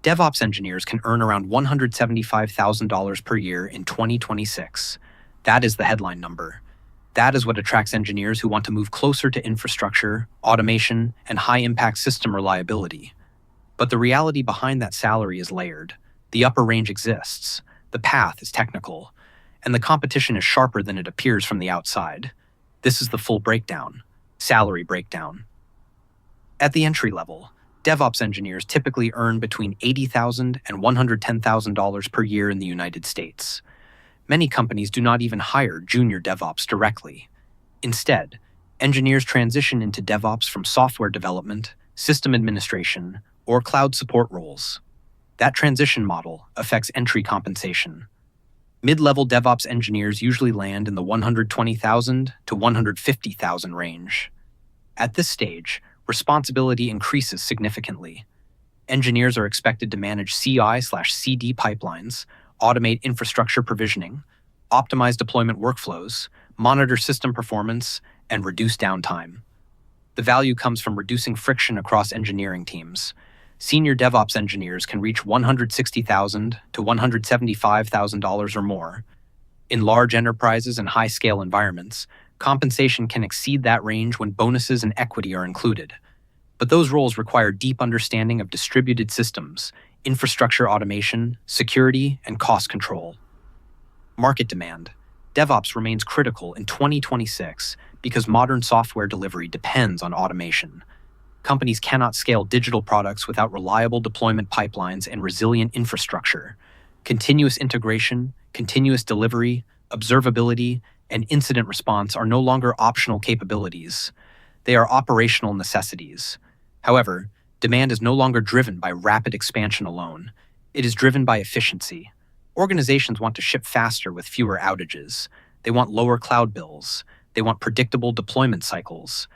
DevOps engineers can earn around $175,000 per year in 2026. That is the headline number. That is what attracts engineers who want to move closer to infrastructure, automation, and high-impact system reliability. But the reality behind that salary is layered. The upper range exists, the path is technical, and the competition is sharper than it appears from the outside. This is the full breakdown. Salary breakdown. At the entry level, DevOps engineers typically earn between $80,000 and $110,000 per year in the United States. Many companies do not even hire junior DevOps directly. Instead, engineers transition into DevOps from software development, system administration, or cloud support roles. That transition model affects entry compensation. Mid-level DevOps engineers usually land in the $120,000 to $150,000 range. At this stage, responsibility increases significantly. Engineers are expected to manage CI/CD pipelines, automate infrastructure provisioning, optimize deployment workflows, monitor system performance, and reduce downtime. The value comes from reducing friction across engineering teams. Senior DevOps engineers can reach $160,000 to $175,000 or more. In large enterprises and high-scale environments, compensation can exceed that range when bonuses and equity are included. But those roles require deep understanding of distributed systems, infrastructure automation, security, and cost control. Market demand. DevOps remains critical in 2026 because modern software delivery depends on automation. Companies cannot scale digital products without reliable deployment pipelines and resilient infrastructure. Continuous integration, continuous delivery, observability, and incident response are no longer optional capabilities. They are operational necessities. However, demand is no longer driven by rapid expansion alone. It is driven by efficiency. Organizations want to ship faster with fewer outages. They want lower cloud bills. They want predictable deployment cycles.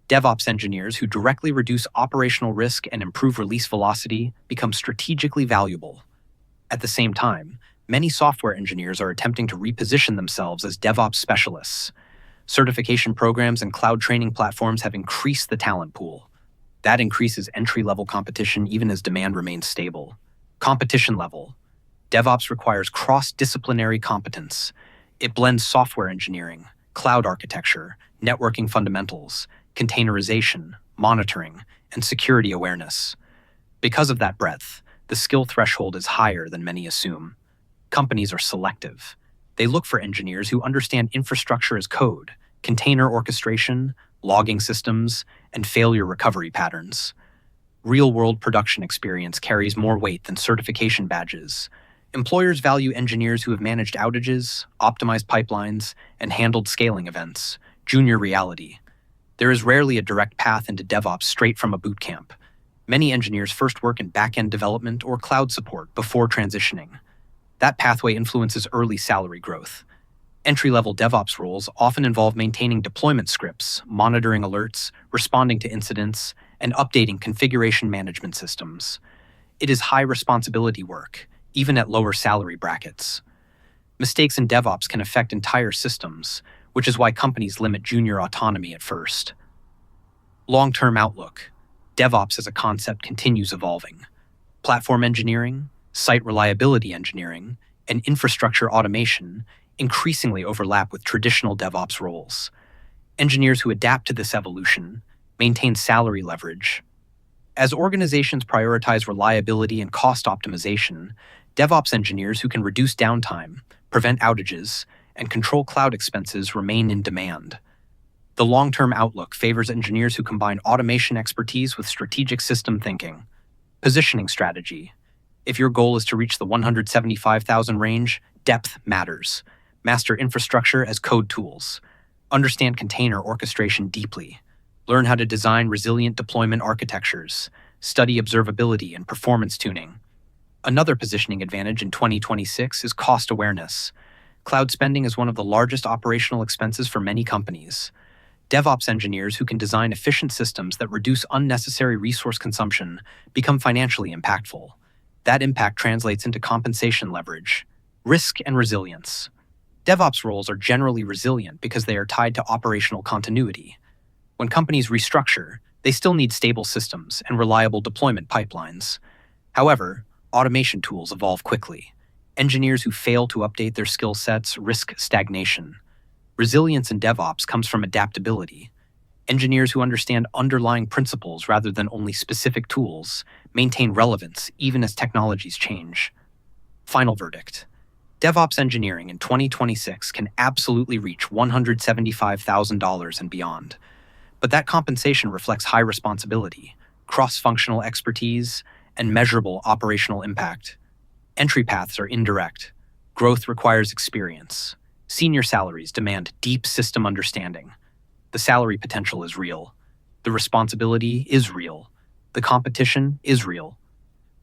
DevOps engineers who directly reduce operational risk and improve release velocity become strategically valuable. At the same time, many software engineers are attempting to reposition themselves as DevOps specialists. Certification programs and cloud training platforms have increased the talent pool. That increases entry-level competition even as demand remains stable. Competition level. DevOps requires cross-disciplinary competence. It blends software engineering, cloud architecture, networking fundamentals, containerization, monitoring, and security awareness. Because of that breadth, the skill threshold is higher than many assume. Companies are selective. They look for engineers who understand infrastructure as code, container orchestration, logging systems, and failure recovery patterns. Real-world production experience carries more weight than certification badges. Employers value engineers who have managed outages, optimized pipelines, and handled scaling events. Junior reality. There is rarely a direct path into DevOps straight from a bootcamp. Many engineers first work in back-end development or cloud support before transitioning. That pathway influences early salary growth. Entry-level DevOps roles often involve maintaining deployment scripts, monitoring alerts, responding to incidents, and updating configuration management systems. It is high-responsibility work, even at lower salary brackets. Mistakes in DevOps can affect entire systems, which is why companies limit junior autonomy at first. Long-term outlook. DevOps as a concept continues evolving. Platform engineering, site reliability engineering, and infrastructure automation increasingly overlap with traditional DevOps roles. Engineers who adapt to this evolution maintain salary leverage. As organizations prioritize reliability and cost optimization, DevOps engineers who can reduce downtime, prevent outages, and control cloud expenses remain in demand. The long-term outlook favors engineers who combine automation expertise with strategic system thinking. Positioning strategy. If your goal is to reach the 175,000 range, depth matters. Master infrastructure as code tools. Understand container orchestration deeply. Learn how to design resilient deployment architectures. Study observability and performance tuning. Another positioning advantage in 2026 is cost awareness. Cloud spending is one of the largest operational expenses for many companies. DevOps engineers who can design efficient systems that reduce unnecessary resource consumption become financially impactful. That impact translates into compensation leverage. Risk and resilience. DevOps roles are generally resilient because they are tied to operational continuity. When companies restructure, they still need stable systems and reliable deployment pipelines. However, Automation tools evolve quickly. Engineers who fail to update their skill sets risk stagnation. Resilience in DevOps comes from adaptability. Engineers who understand underlying principles rather than only specific tools maintain relevance even as technologies change. Final verdict. DevOps engineering in 2026 can absolutely reach $175,000 and beyond. But that compensation reflects high responsibility, cross-functional expertise, and measurable operational impact. Entry paths are indirect. Growth requires experience. Senior salaries demand deep system understanding. The salary potential is real. The responsibility is real. The competition is real.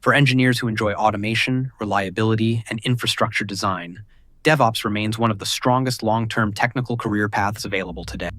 For engineers who enjoy automation, reliability, and infrastructure design, DevOps remains one of the strongest long-term technical career paths available today.